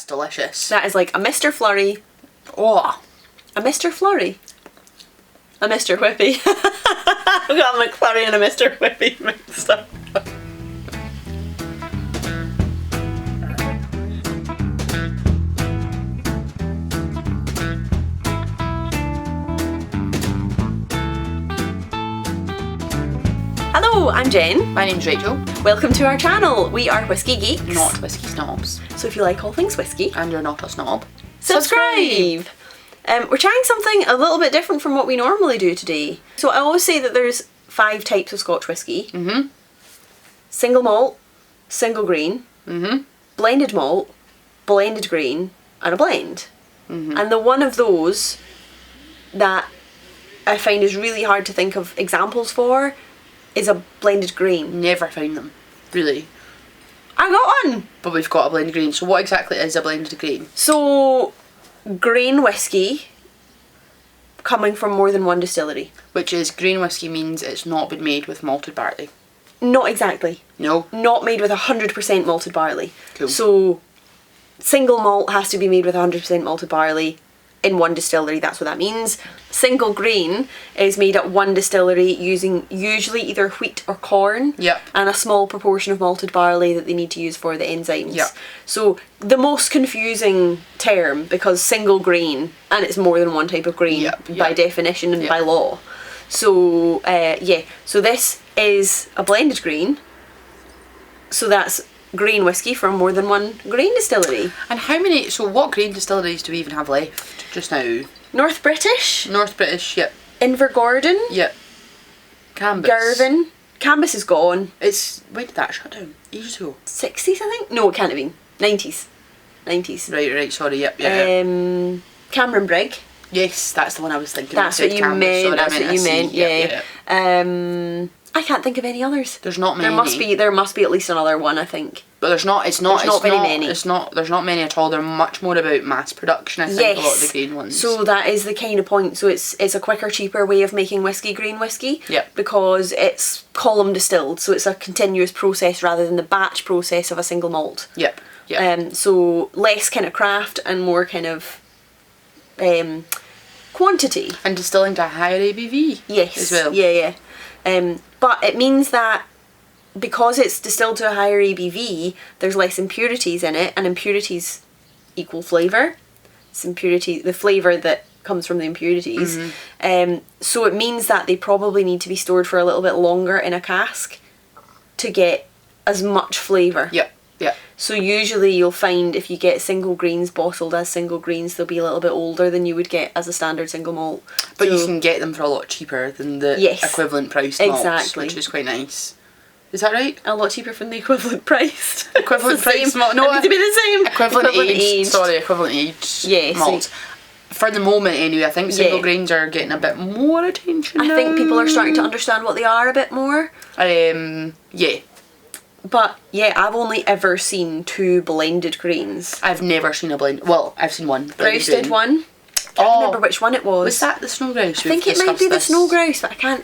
That's delicious. That is like a Mr. Flurry. Oh. A Mr. Flurry. A Mr. Whippy. I've got a McFlurry and a Mr. Whippy mixed up. Hello, I'm Jen. My name's Rachel. Welcome to our channel. We are Whisky Geeks. Not whiskey snobs. So if you like all things whiskey, And you're not a snob, subscribe! We're trying something a little bit different from what we normally do today. So I always say that there's 5 types of Scotch whisky. Mm-hmm. Single malt, single grain, blended malt, blended grain, and a blend. And the one of those that I find is really hard to think of examples for is a blended grain. Never found them, really. I got one! But we've got a blended grain. So what exactly is a blended grain? So, grain whisky coming from more than one distillery. Which is, grain whisky means it's not been made with malted barley. Not exactly. No? Not made with 100% malted barley. Cool. So, single malt has to be made with 100% malted barley in one distillery, that's what that means. Single grain is made at one distillery using usually either wheat or corn. Yep. And a small proportion of malted barley that they need to use for the enzymes. Yep. So the most confusing term, because single grain, and it's more than one type of grain by definition and by law. So yeah, so this is a blended grain. So that's grain whisky from more than one grain distillery. And how many, so what grain distilleries do we even have left just now? North British. North British, yep. Invergordon. Yep. Cambus. Girvan. Cambus is gone. It's, when did that shut down? Ages ago. 60s, I think? No, it can't have been. 90s. 90s. Right, sorry, yep. Cameron Brigg. Yes, that's the one I was thinking. That's what you meant. Sorry, That's what you meant. Yep. I can't think of any others. There's not many. There must be at least another one, I think. But there's not very many. There's not many at all. They're much more about mass production, I think, a lot of the grain ones. So that is the kind of point. So it's a quicker, cheaper way of making grain whisky. Yep. Because it's column distilled, so it's a continuous process rather than the batch process of a single malt. Yep. Yep. So less kind of craft and more kind of quantity. And distilling to a higher ABV. Yes. As well. Yeah. But it means that because it's distilled to a higher ABV, there's less impurities in it, and impurities equal flavour. It's the flavour that comes from the impurities. So it means that they probably need to be stored for a little bit longer in a cask to get as much flavour. Yep. So usually you'll find if you get single grains bottled as single grains, they'll be a little bit older than you would get as a standard single malt. But you can get them for a lot cheaper than the equivalent priced malts, which is quite nice. Is that right? A lot cheaper from the equivalent price. Equivalent price malt? No, it needs to be the same. Equivalent aged. Sorry, equivalent aged malts. For the moment anyway, I think single grains are getting a bit more attention now. I think people are starting to understand what they are a bit more. Yeah. But yeah, I've only ever seen 2 blended grains. I've never seen a blend. Well, I've seen one. Grouse did one. I can't remember which one it was. Was that the snow grouse? I think it might be the snow grouse, but I can't.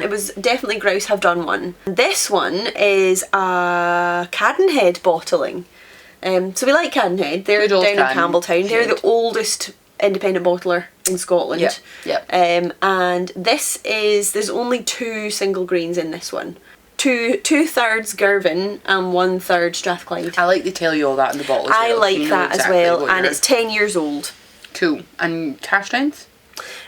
It was definitely grouse have done one. This one is a Cadenhead bottling. So we like Cadenhead. They're down in Campbelltown. They're the oldest independent bottler in Scotland. Yep. And there's only 2 single grains in this one. 2/3 Girvan and 1/3 Strathclyde. I like they tell you all that in the bottle. I like that as well, and it's 10 years old. Cool. And cask strength?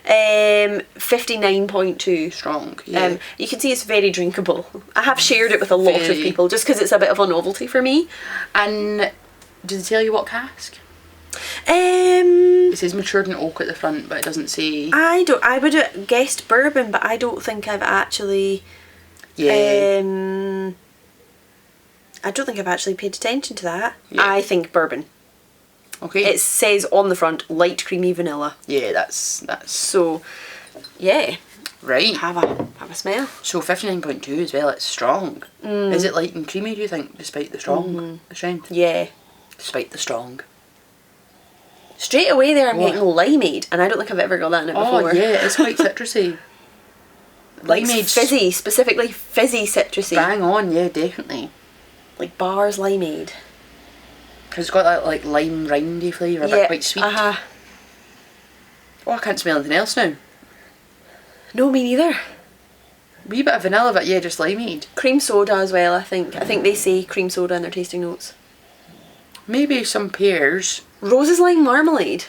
59.2. Strong. Yeah. You can see it's very drinkable. I have shared it with a lot of people just because it's a bit of a novelty for me. And did they tell you what cask? It says matured in oak at the front, but it doesn't say. I would have guessed bourbon, but I don't think I've actually. I don't think I've actually paid attention to that. Yeah. I think bourbon. Okay. It says on the front light creamy vanilla. Yeah, that's so. Yeah. Right. Have a smell. So 59.2 as well. It's strong. Is it light and creamy? Do you think, despite the strong strength? Yeah. Despite the strong. Straight away there, I'm getting limeade, and I don't think I've ever got that in it before. Oh yeah, it's quite citrusy. Limeade, fizzy, specifically fizzy citrusy. Bang on, yeah, definitely. Like bars limeade. Because it's got that like lime rindy flavour, but quite sweet. Oh, I can't smell anything else now. No, me neither. Wee bit of vanilla, but yeah, just limeade. Cream soda as well, I think. I think they say cream soda in their tasting notes. Maybe some pears. Rose's lime marmalade.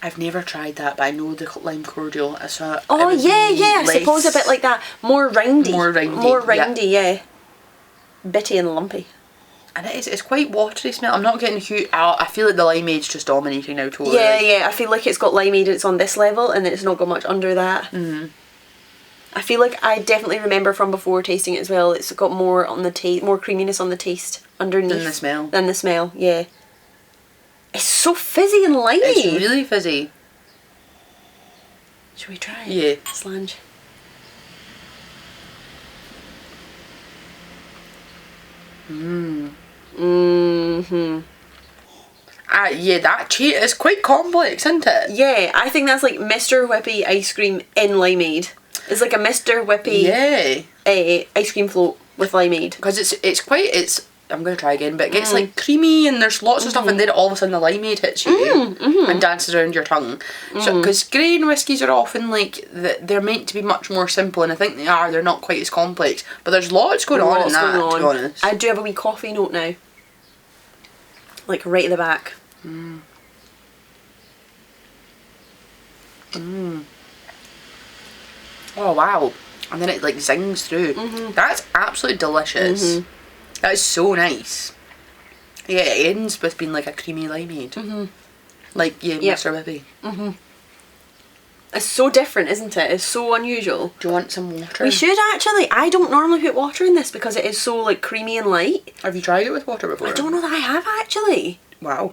I've never tried that, but I know the lime cordial. I saw. Oh yeah, I suppose a bit like that. More roundy. More roundy, yeah. Bitty and lumpy. And it's quite watery smell. I'm not getting huge. I feel like the limeade's just dominating now totally. Yeah. I feel like it's got limeade and it's on this level, and then it's not got much under that. I feel like I definitely remember from before tasting it as well. It's got more on the taste, more creaminess on the taste underneath than the smell. Yeah. It's so fizzy and limey. It's really fizzy. Should we try it? Yeah. Slange. Yeah, that cheat is quite complex, isn't it? Yeah, I think that's like Mr. Whippy ice cream in limeade. It's like a Mr. Whippy ice cream float with limeade. Because it's I'm going to try again, but it gets like creamy and there's lots of stuff, and then all of a sudden the limeade hits you and dances around your tongue. So because grain whiskies are often like they're meant to be much more simple, and I think they are. They're not quite as complex, but there's lots going on in that. To be honest, I do have a wee coffee note now, like right at the back. Oh wow! And then it like zings through. That's absolutely delicious. That is so nice. Yeah, it ends with being like a creamy limeade. Like Mr. Whippy. It's so different, isn't it? It's so unusual. Do you want some water? We should actually. I don't normally put water in this because it is so like creamy and light. Have you tried it with water before? I don't know that I have actually. Wow.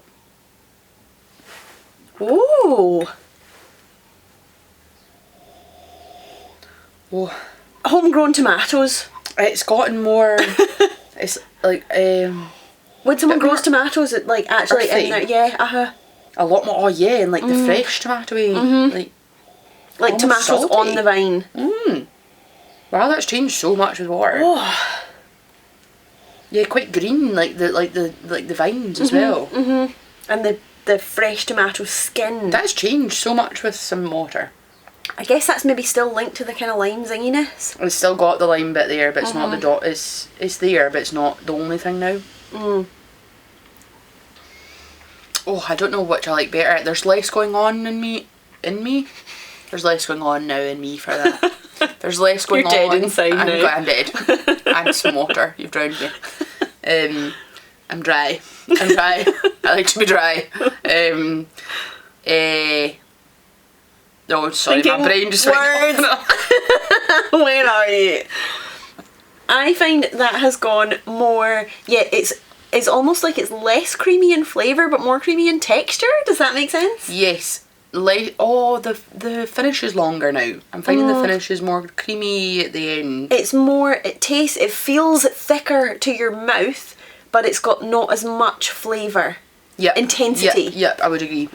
Oh. Homegrown tomatoes. It's gotten more. It's like when someone grows tomatoes, it like actually earthy. in there, yeah, a lot more. Oh yeah, and like the fresh tomatoey, like tomatoes salty. On the vine. Wow, that's changed so much with water. Oh. Yeah, quite green, like the vines as well. And the fresh tomato skin. That's changed so much with some water. I guess that's maybe still linked to the kind of lime zinginess. It's still got the lime bit there, but it's not the dot. It's there, but it's not the only thing now. Oh, I don't know which I like better. There's less going on in me. There's less going on now in me for that. There's less going on. You're dead inside now. I'm dead. And some water. You've drowned me. I'm dry. I like to be dry. Oh, sorry, my brain just went off. Where are you? I find that has gone more. Yeah, it's almost like it's less creamy in flavour, but more creamy in texture. Does that make sense? Yes. The finish is longer now. I'm finding the finish is more creamy at the end. It's more. It feels thicker to your mouth, but it's got not as much flavour. Yep. Intensity. Yep. I would agree.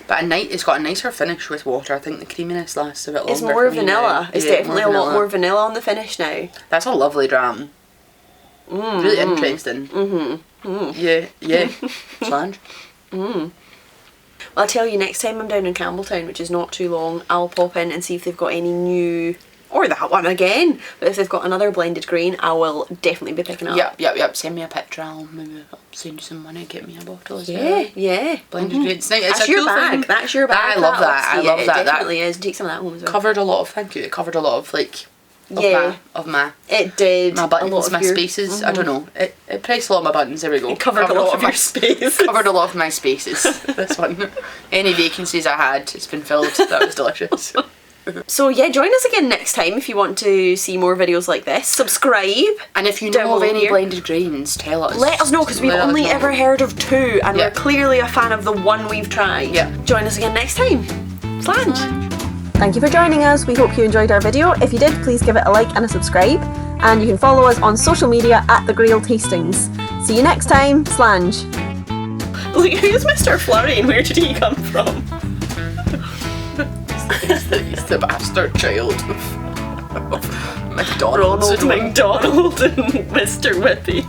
But it's got a nicer finish with water. I think the creaminess lasts a bit longer. It's more vanilla. It's definitely a lot more vanilla on the finish now. That's a lovely dram. Really interesting. Yeah. Slange. Well, I'll tell you, next time I'm down in Campbelltown, which is not too long, I'll pop in and see if they've got any new, or that one again, but if they've got another blended grain, I will definitely be picking it up. Yep. Send me a picture. I'll send you some money, get me a bottle as well. Yeah. Blended grain. It's That's your bag. Thing. That's your bag. I love that. I love that. It definitely is. Take some of that home as well. Covered a lot of, thank you. It covered a lot of of my it did my buttons, a lot of my spaces. I don't know. It pressed a lot of my buttons. There we go. It covered a lot of your spaces. Covered a lot of my spaces. This one. Any vacancies I had, it's been filled. That was delicious. So yeah, join us again next time if you want to see more videos like this. Subscribe. And if you know of any blended grains, tell us. Let us know, because we've only ever heard of 2 and we're clearly a fan of the one we've tried. Join us again next time. Slange. Thank you for joining us. We hope you enjoyed our video. If you did, please give it a like and a subscribe. And you can follow us on social media at The Grail Tastings. See you next time. Slange. Like, who's Mr. Flurry and where did he come from? He's the bastard child of McDonald's. Ronald McDonald and Mr. Whippy.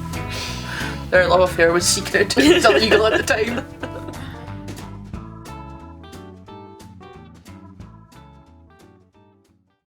Their love affair was secret. It was illegal at the time.